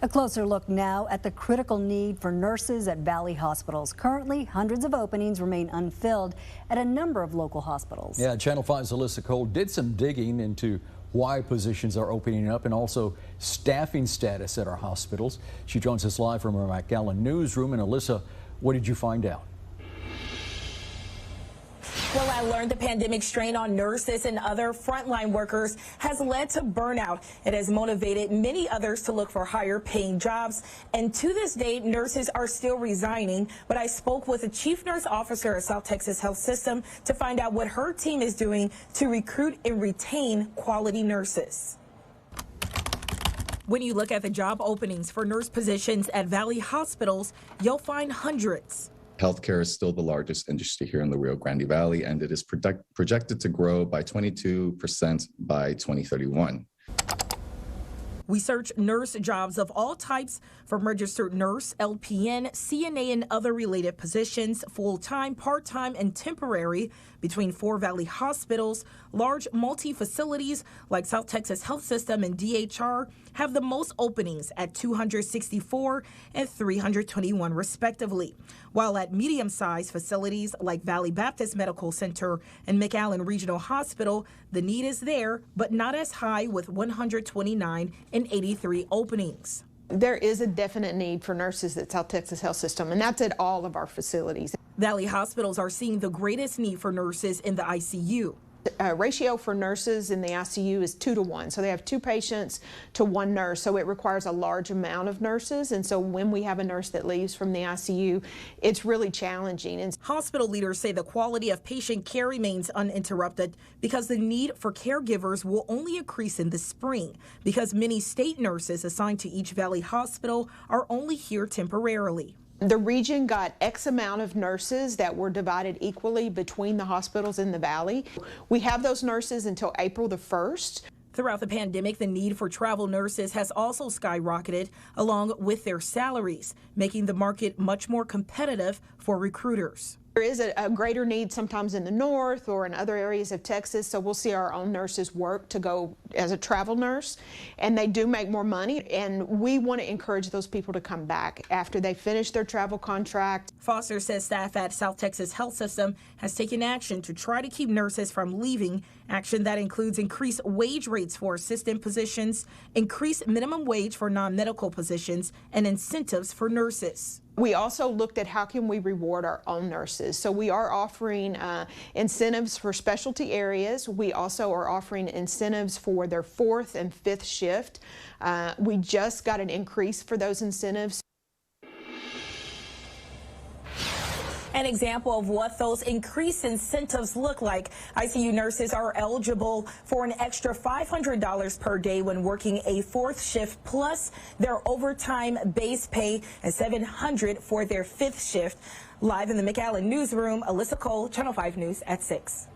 A closer look now at the critical need for nurses at Valley hospitals. Currently, hundreds of openings remain unfilled at a number of local hospitals. Yeah, Channel 5's Alyssa Cole did some digging into why positions are opening up and also staffing status at our hospitals. She joins us live from our McAllen newsroom. And Alyssa, what did you find out? Well, I learned the pandemic strain on nurses and other frontline workers has led to burnout. It has motivated many others to look for higher paying jobs. And to this day, nurses are still resigning. But I spoke with a chief nurse officer at South Texas Health System to find out what her team is doing to recruit and retain quality nurses. When you look at the job openings for nurse positions at Valley hospitals, you'll find hundreds. Healthcare is still the largest industry here in the Rio Grande Valley, and it is projected to grow by 22% by 2031. We search nurse jobs of all types, from registered nurse, LPN, CNA, and other related positions, full-time, part-time, and temporary, between 4 Valley hospitals. Large multi-facilities like South Texas Health System and DHR have the most openings at 264 and 321 respectively, while at medium-sized facilities like Valley Baptist Medical Center and McAllen Regional Hospital, the need is there, but not as high, with 129 and 83 openings. There is a definite need for nurses at South Texas Health System, and that's at all of our facilities. Valley hospitals are seeing the greatest need for nurses in the ICU. Ratio for nurses in the ICU is 2 to 1. So they have 2 patients to 1 nurse. So it requires a large amount of nurses. And so when we have a nurse that leaves from the ICU, it's really challenging. And hospital leaders say the quality of patient care remains uninterrupted because the need for caregivers will only increase in the spring, because many state nurses assigned to each Valley hospital are only here temporarily. The region got X amount of nurses that were divided equally between the hospitals in the Valley. We have those nurses until April the 1st. Throughout the pandemic, the need for travel nurses has also skyrocketed, along with their salaries, making the market much more competitive for recruiters. There is a greater need sometimes in the north or in other areas of Texas, so we'll see our own nurses work to go as a travel nurse, and they do make more money, and we want to encourage those people to come back after they finish their travel contract. Foster says staff at South Texas Health System has taken action to try to keep nurses from leaving, action that includes increased wage rates for assistant positions, increased minimum wage for non-medical positions, and incentives for nurses. We also looked at how can we reward our own nurses. So we are offering incentives for specialty areas. We also are offering incentives for their 4th and 5th shift. We just got an increase for those incentives. An example of what those increased incentives look like: ICU nurses are eligible for an extra $500 per day when working a 4th shift, plus their overtime base pay, and $700 for their 5th shift. Live in the McAllen newsroom, Alyssa Cole, Channel 5 News at 6.